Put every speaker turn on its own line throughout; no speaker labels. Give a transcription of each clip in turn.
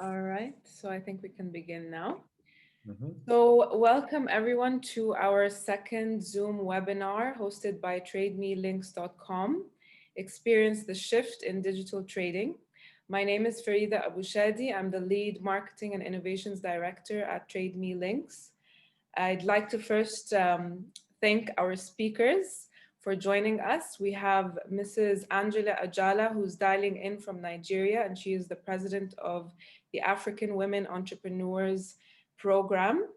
All right, so I think we can begin now.
Mhm.
So welcome everyone to our second Zoom webinar hosted by TradeMe-Links.com. Experience the shift in digital trading. My name is Farida Abu Shadi. I'm the lead marketing and innovations director at TradeMe-Links. I'd like to first thank our speakers for joining us. We have Mrs. Angela Ajala, who's dialing in from Nigeria, and she is the president of the African Women Entrepreneurs Program.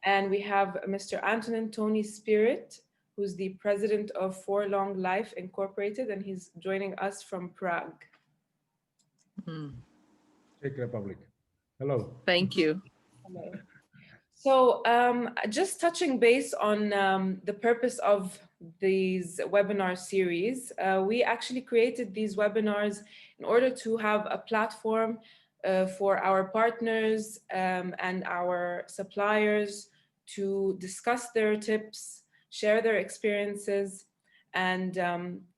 And we have Mr. Antonin Tony Spirit, who's the president of For Long Life Incorporated, and he's joining us from Prague.
Czech Republic. Hello.
Thank you.
Hello. So just touching base on the purpose of these webinar series, we actually created these webinars in order to have a platform for our partners and our suppliers to discuss their tips, share their experiences, and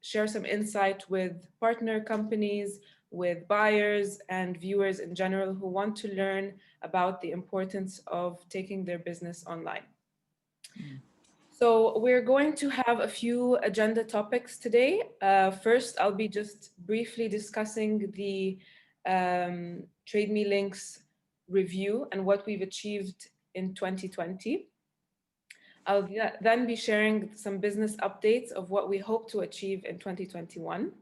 share some insight with partner companies, with buyers and viewers in general who want to learn about the importance of taking their business online. So we're going to have a few agenda topics today. First, I'll be just briefly discussing the TradeMe Links review and what we've achieved in 2020. I'll then be sharing some business updates of what we hope to achieve in 2021,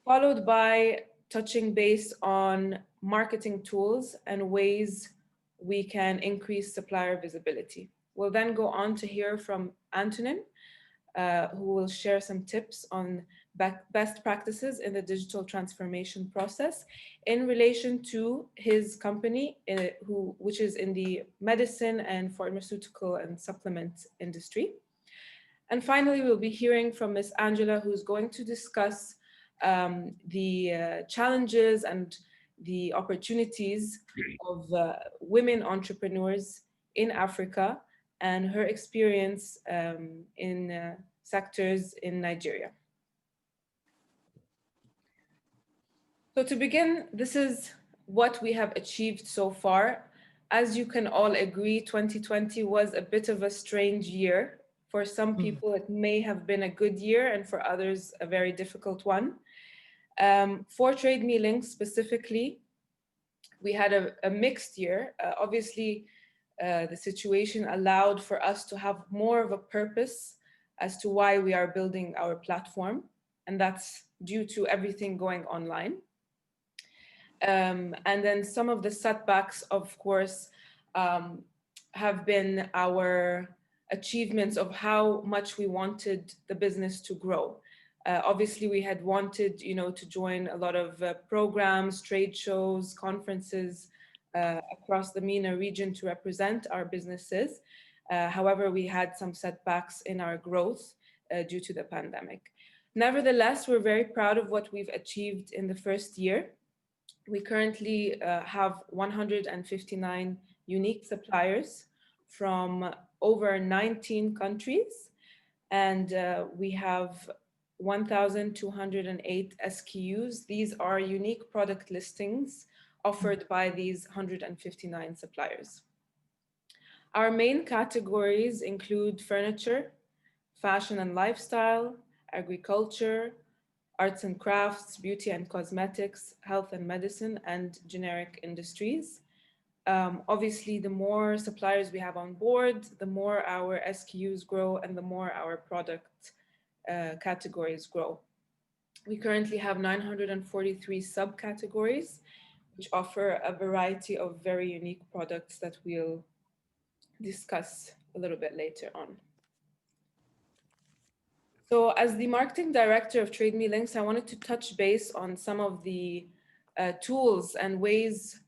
followed by touching base on marketing tools and ways we can increase supplier visibility. We'll then go on to hear from Antonin, who will share some tips on best practices in the digital transformation process in relation to his company, which is in the medicine and pharmaceutical and supplement industry. And finally, we'll be hearing from Ms. Angela, who's going to discuss the challenges and the opportunities of women entrepreneurs in Africa and her experience in sectors in Nigeria. So to begin, this is what we have achieved so far. As you can all agree, 2020 was a bit of a strange year. For some people, it may have been a good year, and for others, a very difficult one. For TradeMe-Links specifically, we had a mixed year. Obviously, the situation allowed for us to have more of a purpose as to why we are building our platform, and that's due to everything going online. And then some of the setbacks, of course, have been our achievements of how much we wanted the business to grow. Obviously, we had wanted, to join a lot of programs, trade shows, conferences across the MENA region to represent our businesses. However, we had some setbacks in our growth due to the pandemic. Nevertheless, we're very proud of what we've achieved in the first year. We currently have 159 unique suppliers from over 19 countries, and we have 1,208 SKUs. These are unique product listings offered by these 159 suppliers. Our main categories include furniture, fashion and lifestyle, agriculture, arts and crafts, beauty and cosmetics, health and medicine, and generic industries. Obviously, the more suppliers we have on board, the more our SKUs grow and the more our product categories grow. We currently have 943 subcategories, which offer a variety of very unique products that we'll discuss a little bit later on. So as the marketing director of TradeMe-Links, I wanted to touch base on some of the tools and ways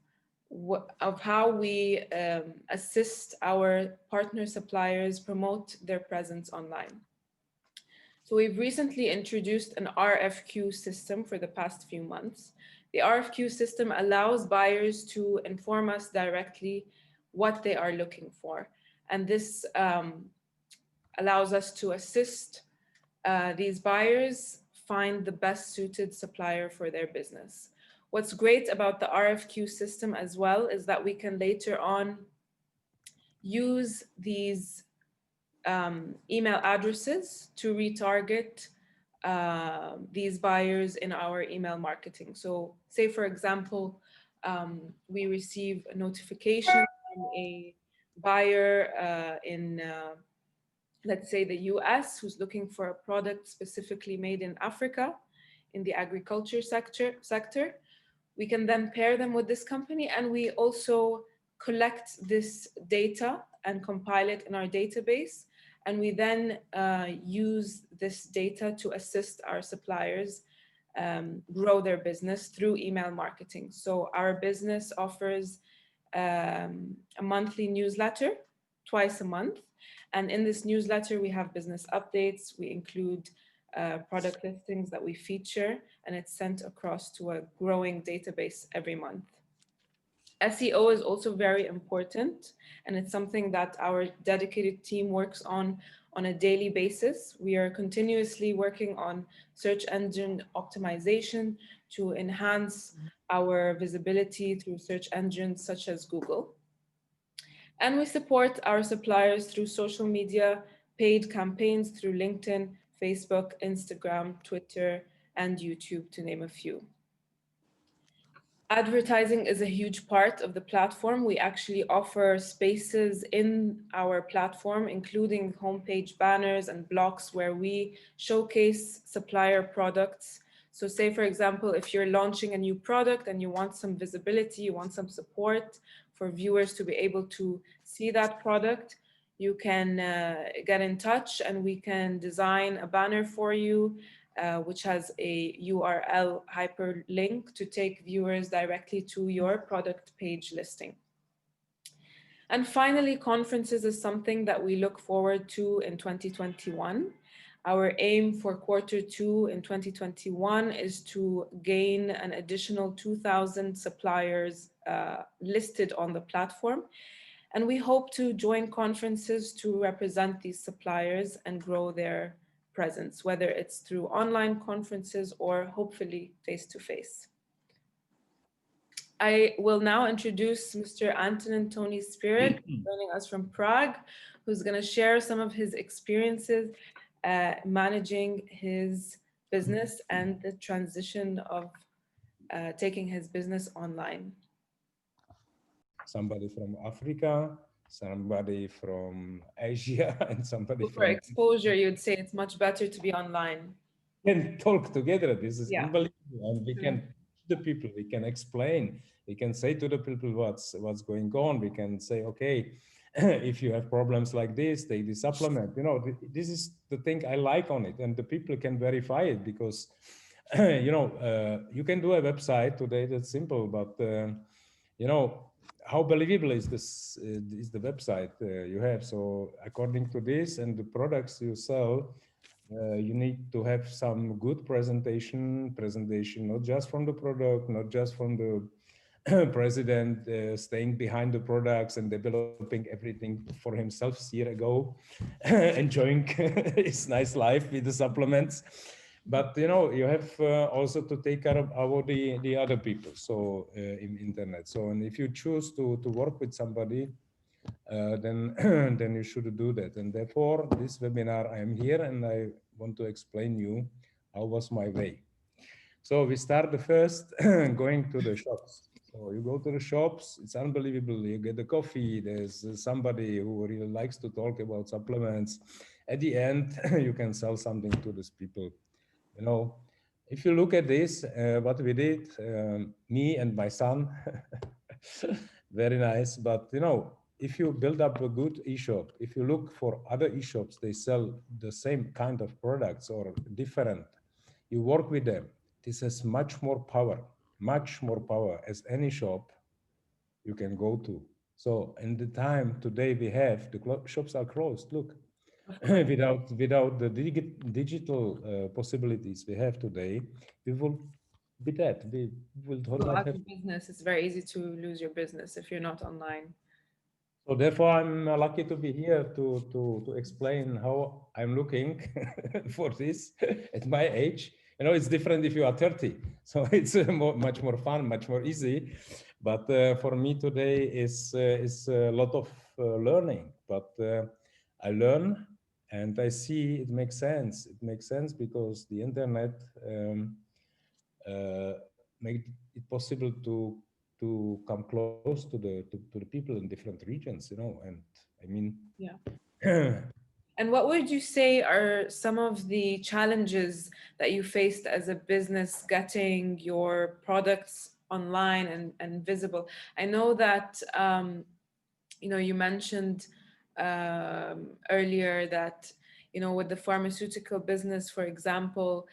of how we assist our partner suppliers promote their presence online. So we've recently introduced an RFQ system for the past few months. The RFQ system allows buyers to inform us directly what they are looking for. And this allows us to assist these buyers find the best suited supplier for their business. What's great about the RFQ system as well is that we can later on use these email addresses to retarget these buyers in our email marketing. So, say for example, we receive a notification from a buyer in let's say the US, who's looking for a product specifically made in Africa in the agriculture sector. We can then pair them with this company, and we also collect this data and compile it in our database. And we then use this data to assist our suppliers grow their business through email marketing. So our business offers a monthly newsletter twice a month. And in this newsletter, we have business updates. We include product listings that we feature, and it's sent across to a growing database every month. SEO is also very important, and it's something that our dedicated team works on a daily basis. We are continuously working on search engine optimization to enhance our visibility through search engines such as Google. And we support our suppliers through social media, paid campaigns through LinkedIn, Facebook, Instagram, Twitter, and YouTube, to name a few. Advertising is a huge part of the platform. We actually offer spaces in our platform, including homepage banners and blocks where we showcase supplier products. So say, for example, if you're launching a new product and you want some visibility, you want some support for viewers to be able to see that product, you can get in touch and we can design a banner for you, which has a URL hyperlink to take viewers directly to your product page listing. And finally, conferences is something that we look forward to in 2021. Our aim for Q2 in 2021 is to gain an additional 2,000 suppliers listed on the platform. And we hope to join conferences to represent these suppliers and grow their presence, whether it's through online conferences or hopefully face-to-face. I will now introduce Mr. Antonin Tony Spirit, joining us from Prague, who's going to share some of his experiences managing his business and the transition of taking his business online.
Somebody from Africa, somebody from Asia, and somebody
For
from
exposure, you'd say it's much better to be online.
can talk together. This is
Yeah.
unbelievable, and we can teach the people. We can explain. We can say to the people what's going on. We can say, okay, if you have problems like this, take the supplement. You know, this is the thing I like on it, and the people can verify it because, you can do a website today that's simple, but how believable is this? Is the website you have? So according to this and the products you sell. You need to have some good presentation, not just from the product, not just from the president staying behind the products and developing everything for himself a year ago, enjoying his nice life with the supplements. But you have also to take care of the other people. So in internet. So and if you choose to work with somebody, then then you should do that. And therefore, this webinar, I am here and I want to explain you how was my way. So we start the first going to the shops. So you go to the shops, it's unbelievable. You get the coffee. There's somebody who really likes to talk about supplements. At the end, you can sell something to these people. If you look at this, what we did, me and my son, very nice. But if you build up a good e-shop, if you look for other e-shops, they sell the same kind of products or different, you work with them. This has much more power as any shop you can go to. So in the time today we have, the shops are closed. Look, without the digital possibilities we have today, we will be dead. We will
Go
not
out
have.
of business. It's very easy to lose your business if you're not online.
So therefore, I'm lucky to be here to explain how I'm looking for this at my age. It's different if you are 30. So it's much more fun, much more easy. But for me today is a lot of learning. But I learn and I see it makes sense. It makes sense because the internet uh, made it possible to come close to the people in different regions. And I mean,
Yeah. And what would you say are some of the challenges that you faced as a business getting your products online and visible? I know that you mentioned earlier that with the pharmaceutical business, for example,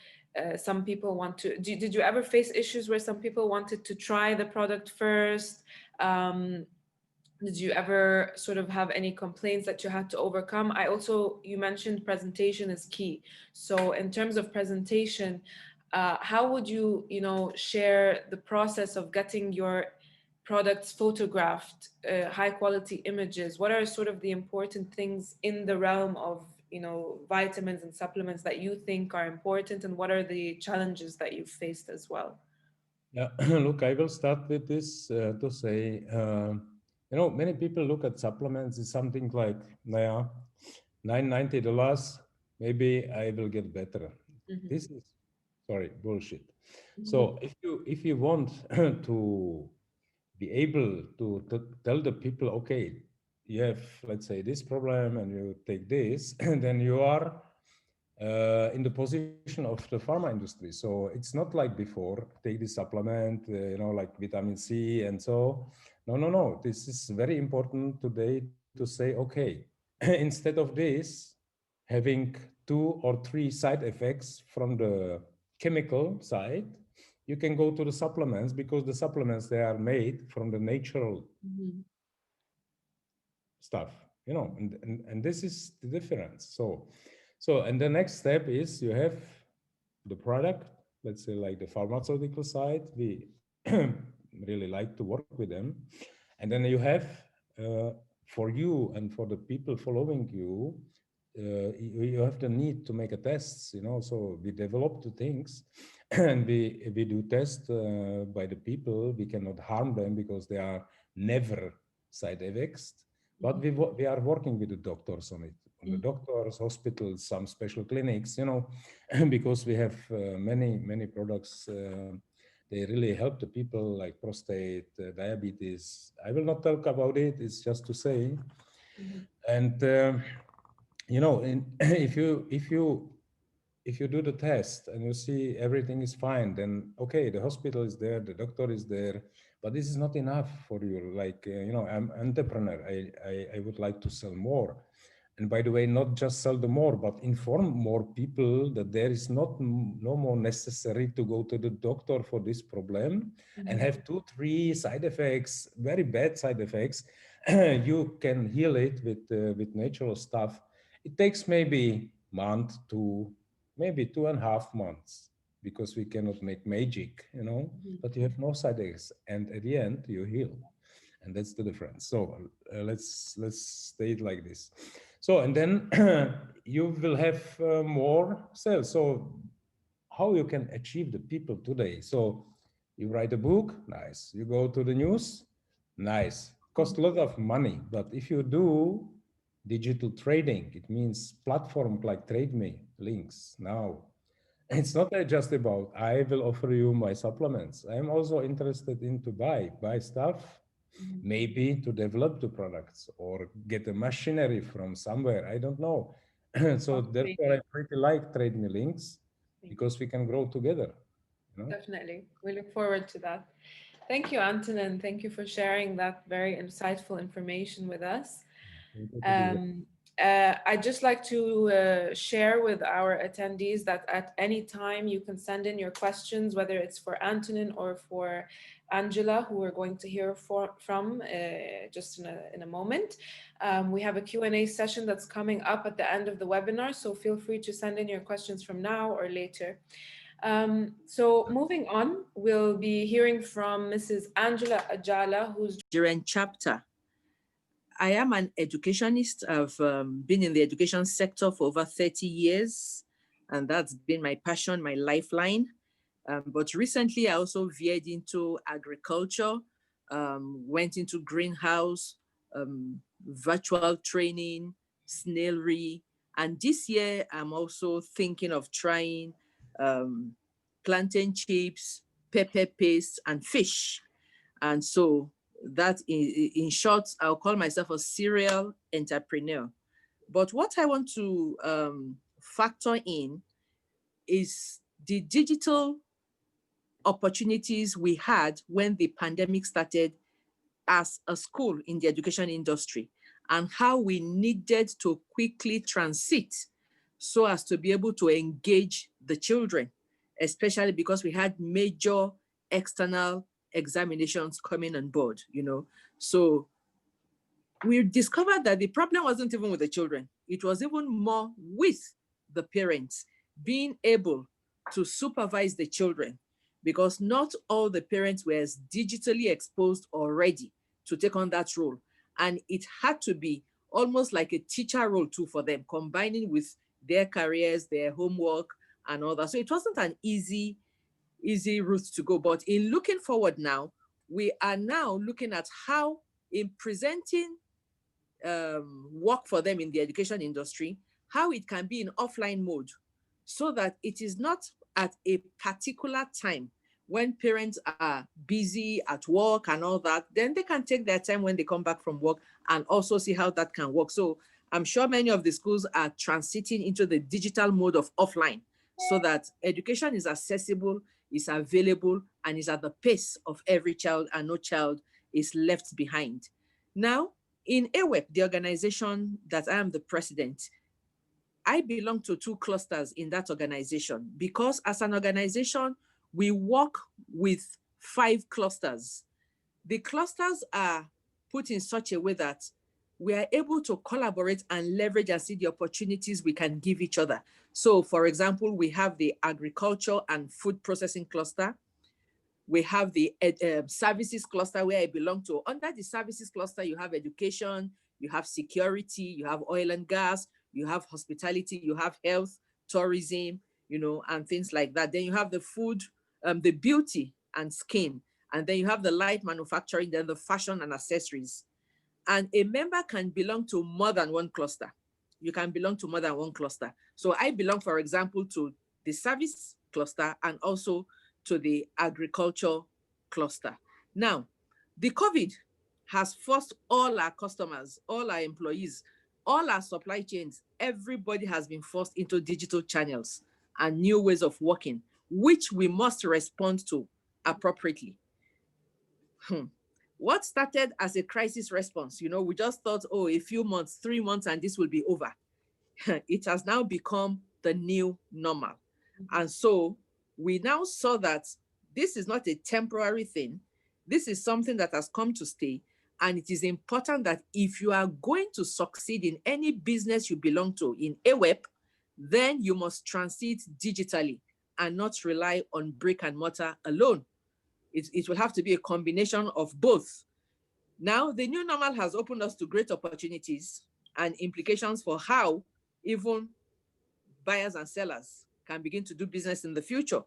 some people want to. Did you ever face issues where some people wanted to try the product first? Um, did you ever sort of have any complaints that you had to overcome? You mentioned presentation is key. So in terms of presentation, how would share the process of getting your products photographed, high quality images? What are sort of the important things in the realm of, vitamins and supplements that you think are important, and what are the challenges that you've faced as well?
yeah, look, I will start with this to say, many people look at supplements as something like, yeah, $990, maybe I will get better.
Mhm,
This is, sorry, bullshit.
mhm,
So if you want to be able to tell the people, okay, you have, let's say, this problem and you take this, and then you are in the position of the pharma industry. So it's not like before, take this supplement, like vitamin C and so. No, no, no. This is very important today to say, okay, instead of this, having 2 or 3 side effects from the chemical side, you can go to the supplements because the supplements, they are made from the natural
mhm,
stuff, and this is the difference. So and the next step is you have the product, let's say like the pharmaceutical side, we really like to work with them. And then you have uh, for you and for the people following you, you have the need to make a tests, so we develop the things and we do test by the people. We cannot harm them because they are never side effects, but we are working with the doctors on the
mhm,
doctors, hospitals, some special clinics, because we have many products. They really help the people like prostate, diabetes. I will not talk about it. It's just to say,
mhm,
and if you do the test and you see everything is fine, then okay, the hospital is there, the doctor is there, but this is not enough for you. Like I'm entrepreneur. I would like to sell more, and by the way, not just sell the more, but inform more people that there is no more necessary to go to the doctor for this problem and
mhm,
have 2 3 side effects, very bad side effects. You can heal it with natural stuff. It takes maybe month to maybe 2.5 months because we cannot make magic,
mhm.
but you have no side effects, and at the end you heal, and that's the difference. So let's stay it like this. So and then you will have more sales. So how you can achieve the people today? So you write a book, nice. You go to the news, nice. Cost a lot of money, but if you do digital trading, it means platform like TradeMe-Links now. It's not just about I will offer you my supplements. I'm also interested in to buy stuff,
Mhm.
maybe to develop the products or get the machinery from somewhere. I don't know. So
Of
therefore, I
trading.
pretty like TradeMe-Links
Thank you.
because we can grow together. You know.
Definitely. We look forward to that. Thank you, Antonin. Thank you for sharing that very insightful information with us.
Happy to be here.
Um, I'd just like to share with our attendees that at any time you can send in your questions, whether it's for Antonin or for Angela, who we're going to hear from just in a moment. We have a Q&A session that's coming up at the end of the webinar, so feel free to send in your questions from now or later. So moving on, we'll be hearing from Mrs. Angela Ajala, who's
Nigerian chapter. I am an educationist. I've been in the education sector for over 30 years. and that's been my passion, my lifeline. But recently, I also veered into agriculture, went into greenhouse, virtual training, snailry. And this year, I'm also thinking of trying um, plantain chips, pepper paste, and fish. And so that in short, I'll call myself a serial entrepreneur. But what I want to factor in is the digital opportunities we had when the pandemic started as a school in the education industry, and how we needed to quickly transit so as to be able to engage the children, especially because we had major external examinations coming on board, you know. So we discovered that the problem wasn't even with the children. It was even more with the parents being able to supervise the children, because not all the parents were as digitally exposed already to take on that role. And it had to be almost like a teacher role too for them, combining with their careers, their homework, and all that. So it wasn't an easy route to go. But in looking forward now, we are now looking at how, in presenting work for them in the education industry, how it can be in offline mode, so that it is not at a particular time when parents are busy at work and all that, then they can take their time when they come back from work and also see how that can work. So I'm sure many of the schools are transiting into the digital mode of offline, so that education is accessible, is available, and is at the pace of every child, and no child is left behind. Now, in AWEP, the organization that I am the president, I belong to two clusters in that organization, because as an organization, we work with 5 clusters. The clusters are put in such a way that we are able to collaborate and leverage and see the opportunities we can give each other. So, for example, we have the agriculture and food processing cluster. We have the services cluster, where I belong to. Under the services cluster, you have education, you have security, you have oil and gas, you have hospitality, you have health, tourism, you know, and things like that. Then you have the food, the beauty and skin. And then you have the light manufacturing, then the fashion and accessories. And a member can belong to more than one cluster. You can belong to more than one cluster. So I belong, for example, to the service cluster and also to the agriculture cluster. Now, the COVID has forced all our customers, all our employees, all our supply chains, everybody has been forced into digital channels and new ways of working, which we must respond to appropriately. What started as a crisis response, you know, we just thought, oh, a few months, 3 months, and this will be over. It has now become the new normal. And so we now saw that this is not a temporary thing. This is something that has come to stay. And it is important that if you are going to succeed in any business you belong to in AWEP, then you must transit digitally and not rely on brick and mortar alone. It will have to be a combination of both. Now, the new normal has opened us to great opportunities and implications for how even buyers and sellers can begin to do business in the future.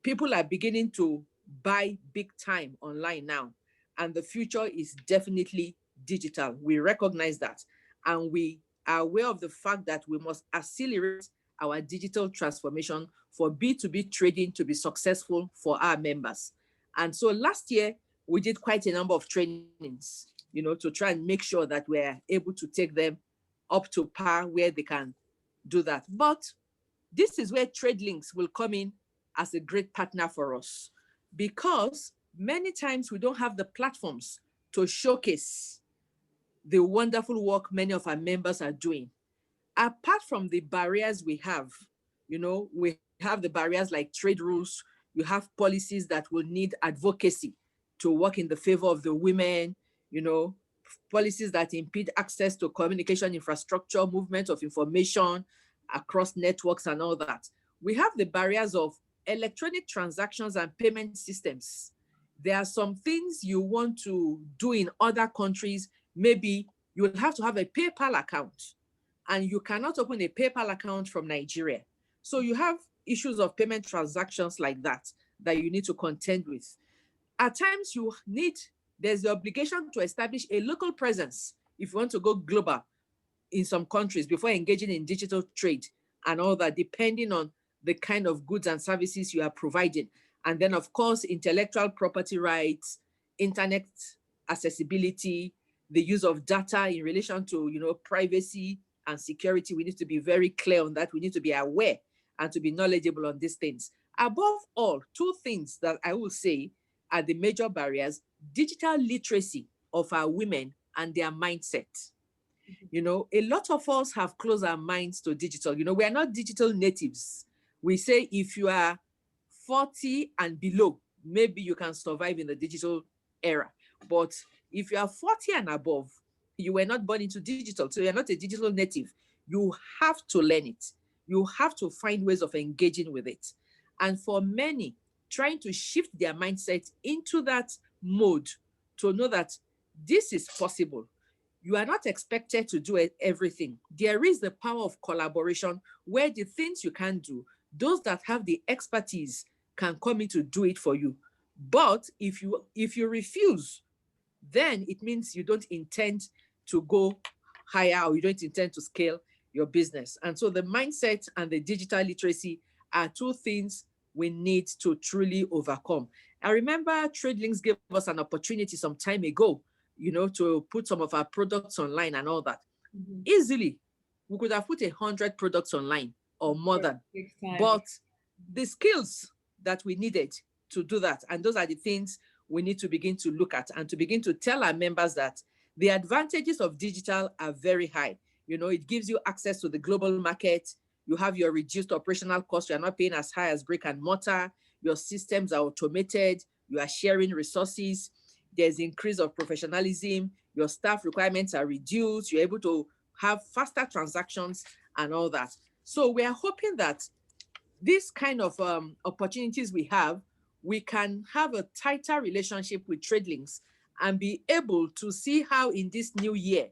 People are beginning to buy big time online now, and the future is definitely digital. We recognize that, and we are aware of the fact that we must accelerate our digital transformation for B2B trading to be successful for our members. And so last year, we did quite a number of trainings, you know, to try and make sure that we're able to take them up to par where they can do that. But this is where TradeLinks will come in as a great partner for us, because many times we don't have the platforms to showcase the wonderful work many of our members are doing. Apart from the barriers we have, you know, we have the barriers like trade rules, you have policies that will need advocacy to work in the favor of the women, you know, policies that impede access to communication infrastructure, movement of information across networks and all that. We have the barriers of electronic transactions and payment systems. There are some things you want to do in other countries. Maybe you will have to have a PayPal account, and you cannot open a PayPal account from Nigeria. So you have issues of payment transactions like that you need to contend with. At times there's the obligation to establish a local presence if you want to go global in some countries before engaging in digital trade and all that, depending on the kind of goods and services you are providing. And then, of course, intellectual property rights, internet accessibility, the use of data in relation to, privacy and security. We need to be very clear on that. We need to be aware and to be knowledgeable on these things. Above all, two things that I will say are the major barriers: digital literacy of our women and their mindset. A lot of us have closed our minds to digital. We are not digital natives. We say if you are 40 and below, maybe you can survive in the digital era. But if you are 40 and above, you were not born into digital, so you're not a digital native. You have to learn it. You have to find ways of engaging with it. And for many, trying to shift their mindset into that mode to know that this is possible. You are not expected to do everything. There is the power of collaboration where the things you can do, those that have the expertise can come in to do it for you. But if you refuse, then it means you don't intend to go higher, or you don't intend to scale your business. And so the mindset and the digital literacy are two things we need to truly overcome. I remember TradeLinks gave us an opportunity some time ago, to put some of our products online and all that. Easily, we could have put 100 products online or more than, but the skills that we needed to do that, and those are the things we need to begin to look at and to begin to tell our members that the advantages of digital are very high. It gives you access to the global market. You have your reduced operational costs. You're not paying as high as brick and mortar. Your systems are automated. You are sharing resources. There's increase of professionalism. Your staff requirements are reduced. You're able to have faster transactions and all that. So we are hoping that this kind of opportunities we can have a tighter relationship with TradeLinks and be able to see how in this new year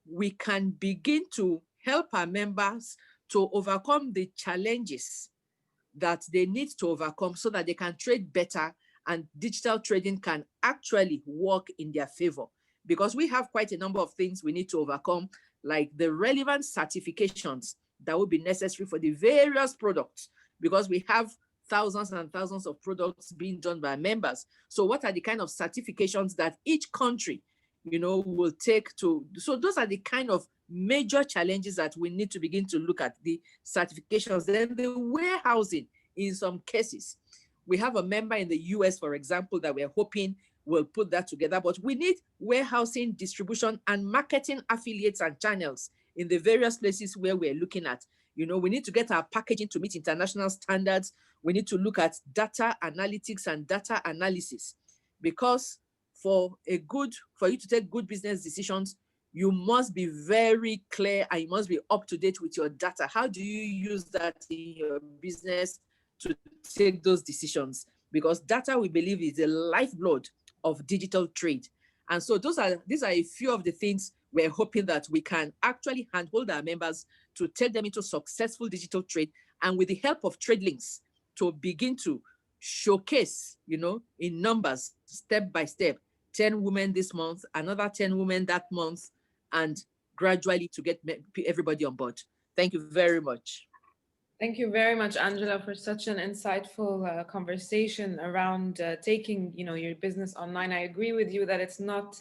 we can begin to help our members to overcome the challenges that they need to overcome so that they can trade better and digital trading can actually work in their favor. Because we have quite a number of things we need to overcome, like the relevant certifications that will be necessary for the various products, because we have thousands and thousands of products being done by members. So what are the kind of certifications that each country, will take to? So those are the kind of major challenges that we need to begin to look at, the certifications. Then the warehousing, in some cases. We have a member in the US, for example, that we're hoping will put that together, but we need warehousing, distribution, and marketing affiliates and channels in the various places where we're looking at. We need to get our packaging to meet international standards. We need to look at data analytics and data analysis, because for you to take good business decisions, you must be very clear and you must be up to date with your data. How do you use that in your business to take those decisions? Because data, we believe, is the lifeblood of digital trade. And so these are a few of the things we're hoping that we can actually handhold our members to take them into successful digital trade, and with the help of TradeLinks to begin to showcase, in numbers, step by step, 10 women this month, another 10 women that month, and gradually to get everybody on board. Thank you very much.
Thank you very much, Angela, for such an insightful conversation around taking, your business online. I agree with you that it's not,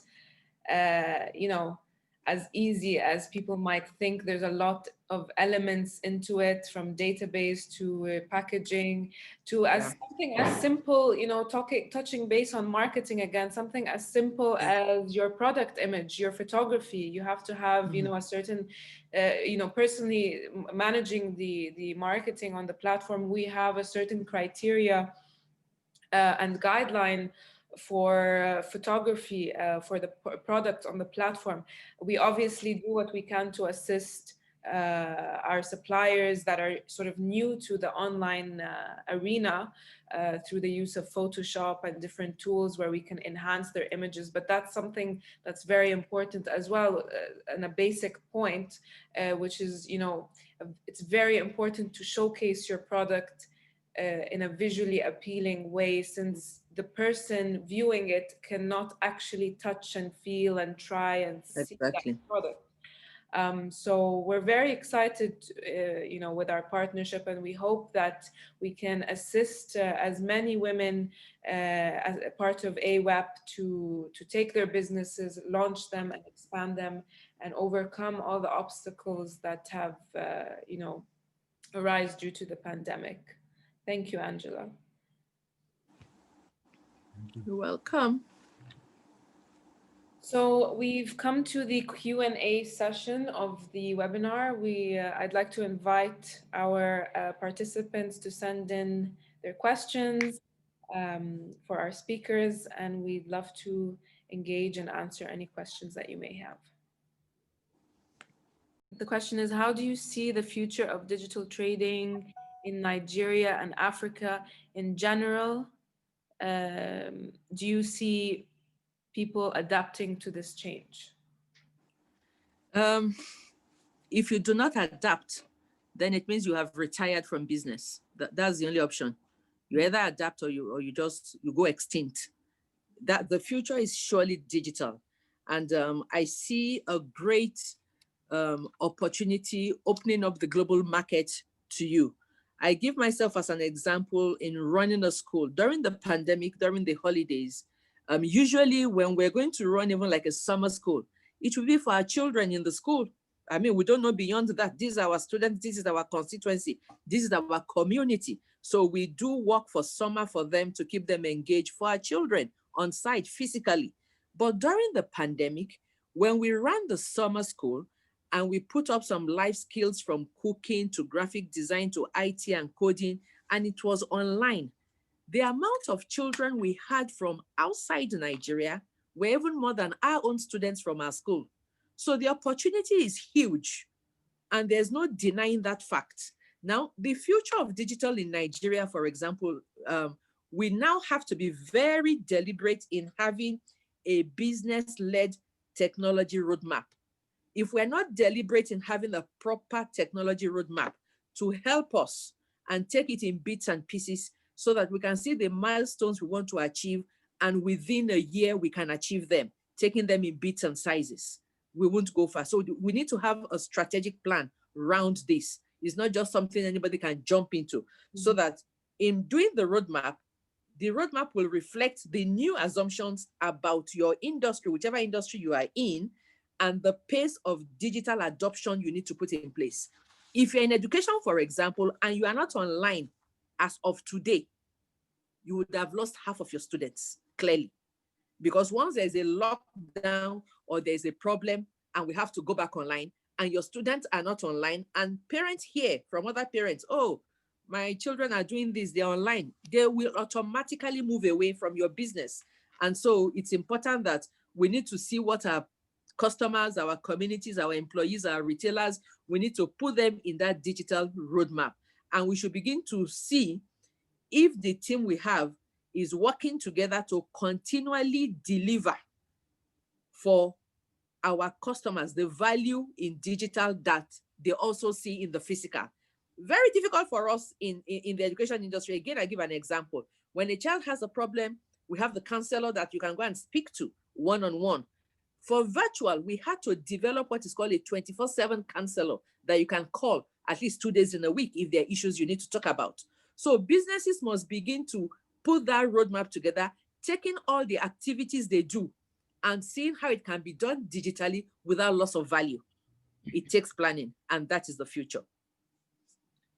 as easy as people might think. There's a lot of elements into it, from database to packaging to something as simple, touching base on marketing again, something as simple as your product image, your photography. You have to have, a certain, personally managing the marketing on the platform. We have a certain criteria and guideline for photography for the product on the platform. We obviously do what we can to assist our suppliers that are sort of new to the online arena through the use of Photoshop and different tools where we can enhance their images. But that's something that's very important as well, and a basic point, which is, you know, it's very important to showcase your product in a visually appealing way, since the person viewing it cannot actually touch and feel and try and see that
Exactly.
product. So we're very excited, you know, with our partnership, and we hope that we can assist as many women as a part of AWEP to take their businesses, launch them, and expand them, and overcome all the obstacles that have, you know, arise due to the pandemic. Thank you, Angela.
Thank you.
You're welcome.
So we've come to the Q&A session of the webinar. I'd like to invite our participants to send in their questions for our speakers, and we'd love to engage and answer any questions that you may have. The question is, how do you see the future of digital trading in Nigeria and Africa in general? Do you see people adapting to this change?
If you do not adapt, then it means you have retired from business. That's the only option. You either adapt or you go extinct. That the future is surely digital, and I see a great opportunity opening up the global market to you. I give myself as an example in running a school during the pandemic, during the holidays. Usually when we're going to run even like a summer school, it will be for our children in the school. I mean, we don't know beyond that. These are our students, this is our constituency, this is our community. So we do work for summer for them to keep them engaged for our children on site physically. But during the pandemic, when we ran the summer school and we put up some life skills from cooking to graphic design to IT and coding, and it was online, the amount of children we had from outside Nigeria were even more than our own students from our school. So the opportunity is huge, and there's no denying that fact. Now, the future of digital in Nigeria, for example, we now have to be very deliberate in having a business-led technology roadmap. If we're not deliberate in having a proper technology roadmap to help us and take it in bits and pieces so that we can see the milestones we want to achieve, and within a year we can achieve them, taking them in bits and sizes, we won't go far. So we need to have a strategic plan around this. It's not just something anybody can jump into. So that in doing the roadmap will reflect the new assumptions about your industry, whichever industry you are in, and the pace of digital adoption you need to put in place. If you're in education, for example, and you are not online as of today, you would have lost half of your students, clearly. Because once there's a lockdown or there's a problem and we have to go back online and your students are not online, and parents hear from other parents, oh, my children are doing this, they're online, they will automatically move away from your business. And so it's important that we need to see what our customers, our communities, our employees, our retailers, we need to put them in that digital roadmap. And we should begin to see if the team we have is working together to continually deliver for our customers the value in digital that they also see in the physical. Very difficult for us in the education industry. Again, I give an example. When a child has a problem, we have the counselor that you can go and speak to one-on-one. For virtual, we had to develop what is called a 24/7 counselor that you can call at least 2 days in a week if there are issues you need to talk about. So businesses must begin to put that roadmap together, taking all the activities they do and seeing how it can be done digitally without loss of value. It takes planning, and that is the future.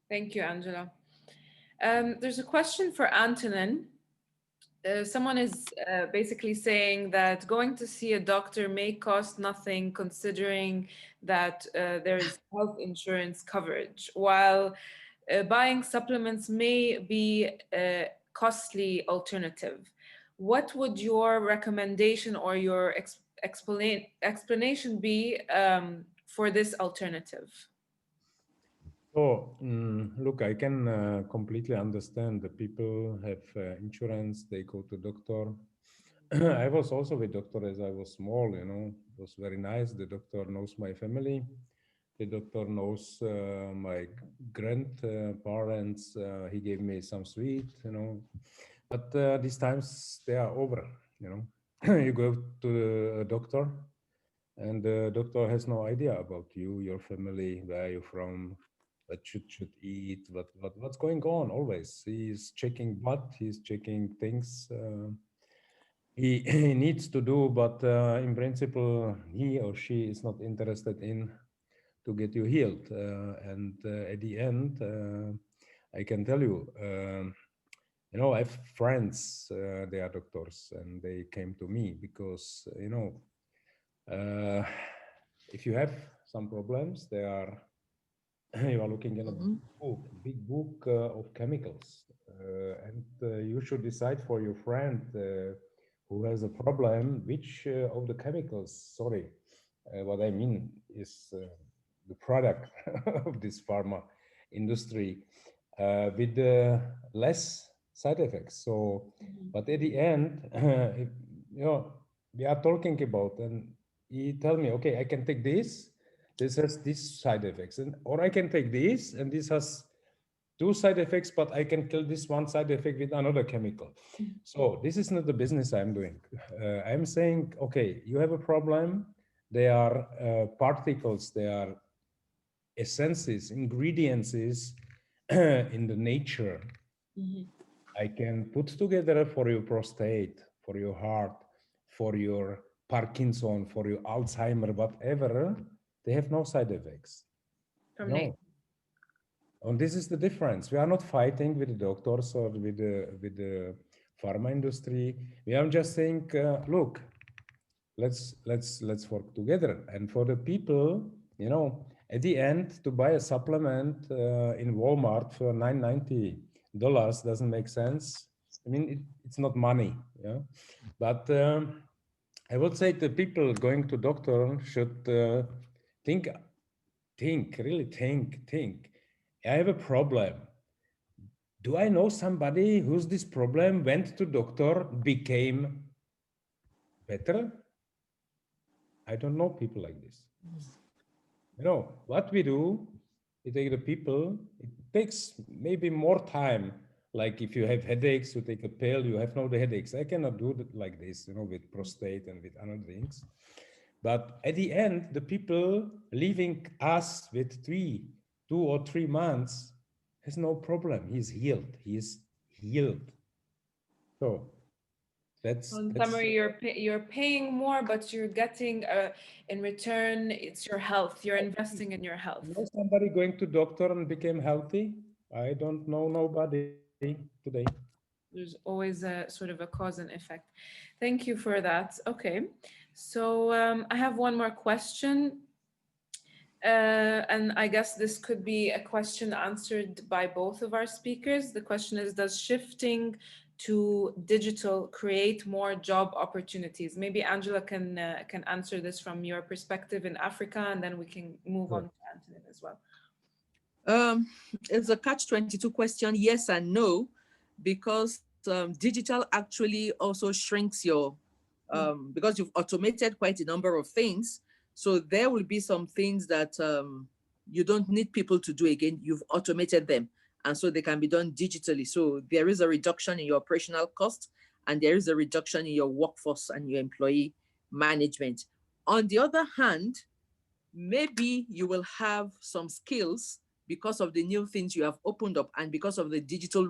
Thank you, Angela. There's a question for Antonin. Someone is basically saying that going to see a doctor may cost nothing, considering that there is health insurance coverage, while buying supplements may be a costly alternative. What would your recommendation or your explanation be for this alternative?
So, look, I can completely understand the people have insurance, they go to doctor. I was also with doctor as I was small, it was very nice. The doctor knows my family. The doctor knows my grandparents. He gave me some sweet. But these times they are over, you know. You go to a doctor and the doctor has no idea about you, your family, where you're from, what should eat, what's going on always. He's checking blood, he's checking things he needs to do, but in principle, he or she is not interested in to get you healed. And at the end, I can tell you, I have friends, they are doctors, and they came to me because, uh, if you have some problems, they are you are looking in a
Mm-hmm.
big book of chemicals, and you should decide for your friend who has a problem which of the chemicals. Sorry, what I mean is the product of this pharma industry with less side effects. So, but at the end, if, you know, we are talking about, and he tell me, okay, I can take this has these side effects, and or I can take this and this has two side effects, but I can kill this one side effect with another chemical. So this is not the business I'm doing. I'm saying, okay, you have a problem. They are particles, they are essences, ingredients in the nature.
Mhm.
I can put together for your prostate, for your heart, for your Parkinson, for your Alzheimer, whatever. They have no side effects.
From Nate.
No. And this is the difference. We are not fighting with the doctors or with the pharma industry. We are just saying, look, let's work together. And for the people, at the end, to buy a supplement in Walmart for $9.90 doesn't make sense. I mean, it's not money, yeah. But I would say the people going to doctor should think, really think. I have a problem. Do I know somebody who's this problem went to doctor, became better? I don't know people like this. What we do, we take the people, it takes maybe more time. Like if you have headaches, you take a pill, you have no headaches. I cannot do it like this, with prostate and with other things. But at the end, the people leaving us with 2 or 3 months has no problem. He's healed. He is healed. So
In
that's
summary, you're paying more, but you're getting in return, it's your health. You're investing in your health.
know somebody going to doctor and became healthy? I don't know nobody today.
There's always a sort of a cause and effect. Thank you for that. Okay. So I have one more question. And I guess this could be a question answered by both of our speakers. The question is, does shifting to digital create more job opportunities? Maybe Angela can answer this from your perspective in Africa, and then we can move on
Sure.
to Antonin as well.
Um, it's a catch-22 question, yes and no, because digital actually also shrinks your, because you've automated quite a number of things. So there will be some things that you don't need people to do again. You've automated them. And so they can be done digitally. So there is a reduction in your operational cost, and there is a reduction in your workforce and your employee management. On the other hand, maybe you will have some skills because of the new things you have opened up and because of the digital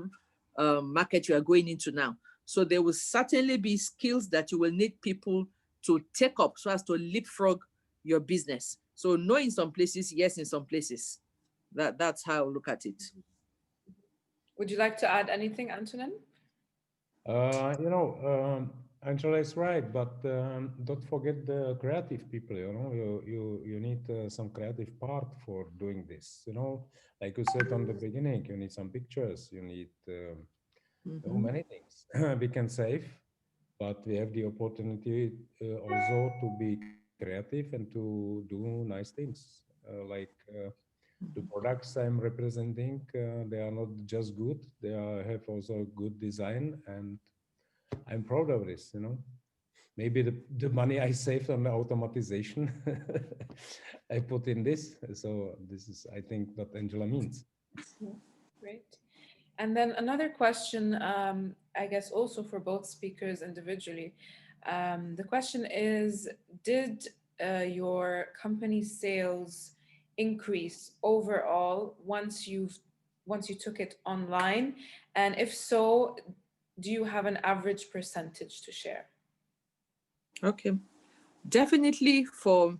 market you are going into now. So there will certainly be skills that you will need people to take up so as to leapfrog your business. So no in some places, yes in some places. That's how I look at it.
Would you like to add anything, Antonin?
Angela is right, but don't forget the creative people. You need some creative part for doing this. Like you said on the beginning, you need some pictures. You need
Mm-hmm.
many things we can save, but we have the opportunity also to be creative and to do nice things. Like The products I'm representing, they are not just good, they have also good design, and I'm proud of this, you know. Maybe the money I saved on the automatization, I put in this. So this is, I think, what Angela means.
Yeah, great. And then another question, I guess also for both speakers individually. The question is, did your company sales increase overall once you took it online? And if so, do you have an average percentage to share?
Okay. Definitely, for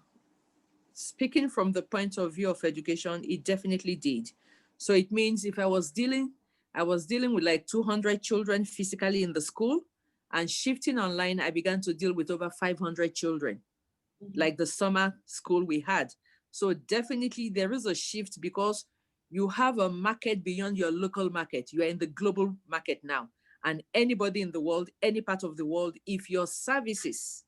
speaking from the point of view of education, it definitely did. So it means if I was dealing with like 200 children physically in the school, and shifting online, I began to deal with over 500 children,
Mhm.
like the summer school we had. So definitely there is a shift because you have a market beyond your local market. You are in the global market now. And anybody in the world, any part of the world, if your services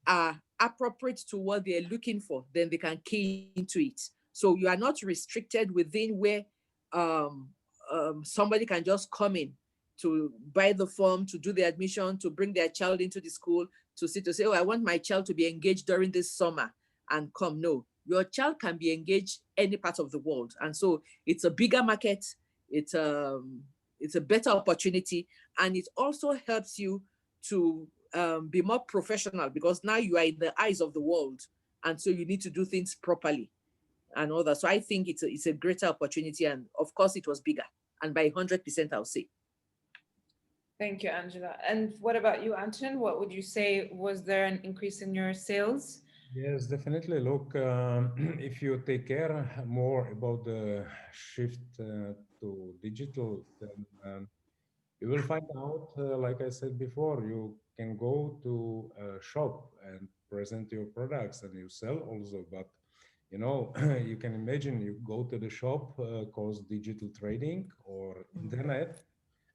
are appropriate to what they're looking for, then they can key into it. So you are not restricted within where um, somebody can just come in to buy the form, to do the admission, to bring their child into the school, to sit to say, oh, I want my child to be engaged during this summer and come. No, your child can be engaged any part of the world. And so it's a bigger market. It's it's a better opportunity. And it also helps you to be more professional because now you are in the eyes of the world, and so you need to do things properly and all that. So I think it's a greater opportunity, and of course it was bigger, and by 100% I'll say.
Thank you, Angela. And what about you, Antonin? What would you say? Was there an increase in your sales?
Yes, definitely. Look, if you take care more about the shift to digital, then you will find out, like I said before, you can go to a shop and present your products and you sell also. But you know, you can imagine you go to the shop called digital trading or internet,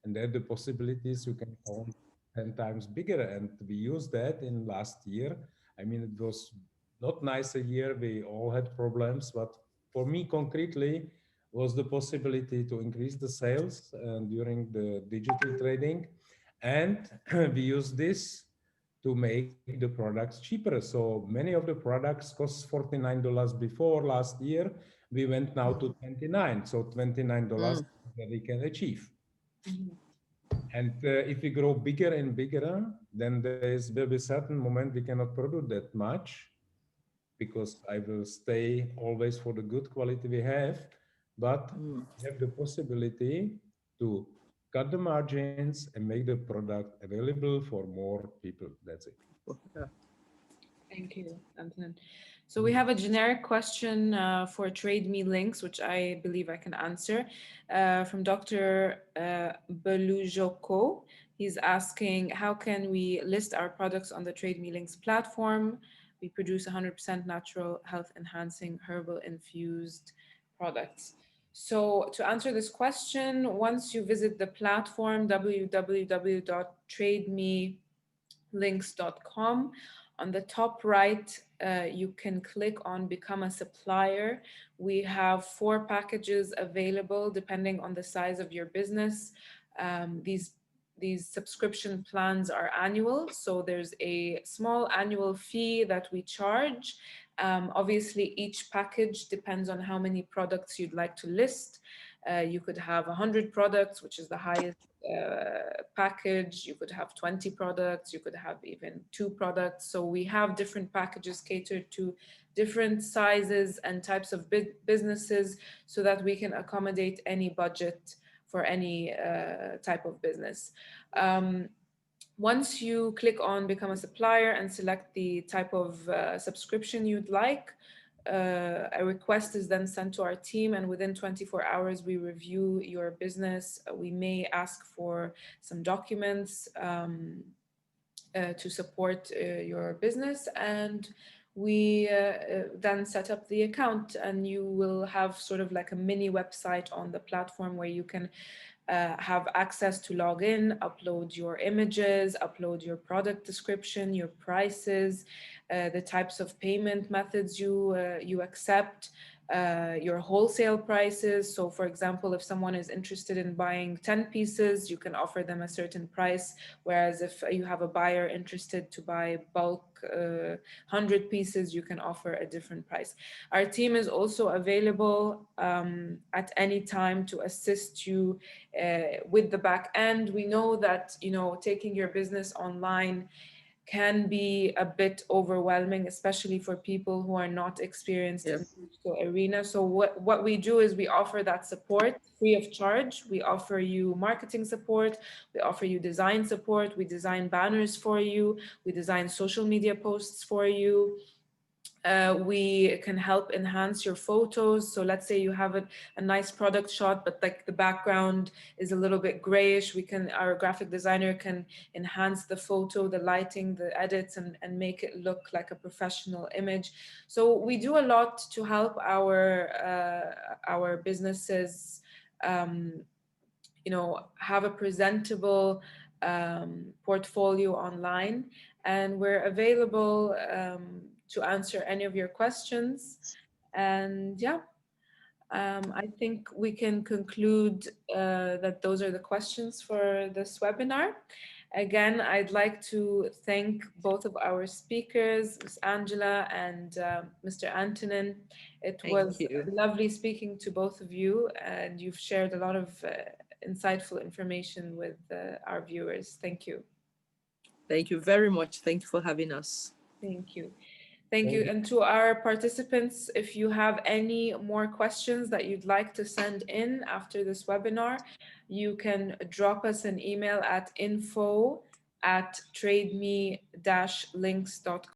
and there the possibilities you can count 10 times bigger. And we used that in last year. I mean, it was not nice a year. We all had problems, but for me concretely was the possibility to increase the sales during the digital trading. And we use this to make the products cheaper. So many of the products cost $49 before last year. We went now to 29. So $29
Mm,
that we can achieve.
Mhm.
And if we grow bigger and bigger, then will be certain moment we cannot produce that much because I will stay always for the good quality we have. But
mm.
we have the possibility to cut the margins and make the product available for more people. That's it.
Yeah.
Thank you, Antonin. So we have a generic question for TradeMe-Links, which I believe I can answer, from Dr. Belujoko. He's asking, how can we list our products on the TradeMe-Links platform? We produce 100% natural, health-enhancing, herbal-infused products. So to answer this question, once you visit the platform, www.trademe links.com. On the top right, you can click on Become a Supplier. We have 4 packages available depending on the size of your business. These subscription plans are annual, so there's a small annual fee that we charge. Obviously, each package depends on how many products you'd like to list. You could have 100 products, which is the highest package. You could have 20 products. You could have even 2 products. So we have different packages catered to different sizes and types of businesses so that we can accommodate any budget for any type of business. Once you click on Become a Supplier and select the type of subscription you'd like, a request is then sent to our team, and within 24 hours, we review your business. We may ask for some documents to support your business, and we then set up the account, and you will have sort of like a mini website on the platform where you can have access to log in, upload your images, upload your product description, your prices, the types of payment methods you accept. your wholesale prices. So for example, if someone is interested in buying 10 pieces, you can offer them a certain price. Whereas if you have a buyer interested to buy bulk 100 pieces, you can offer a different price. Our team is also available at any time to assist you with the back end. We know that, you know, taking your business online can be a bit overwhelming, especially for people who are not experienced in
Yep.
the digital arena. So what we do is we offer that support free of charge. We offer you marketing support, we offer you design support, we design banners for you, we design social media posts for you. We can help enhance your photos. So let's say you have a nice product shot, but like the background is a little bit grayish. Our graphic designer can enhance the photo, the lighting, the edits, and make it look like a professional image. So we do a lot to help our businesses, um, you know, have a presentable portfolio online, and we're available to answer any of your questions. And yeah, I think we can conclude that those are the questions for this webinar. Again, I'd like to thank both of our speakers, Ms. Angela and Mr. Antonin. It
Thank
was
you.
lovely speaking to both of you, and you've shared a lot of insightful information with our viewers. Thank you.
Thank you very much. Thank you for having us.
Thank you. Thank
Thank
you.
you.
And to our participants, if you have any more questions that you'd like to send in after this webinar, you can drop us an email at info@trademe-links.com.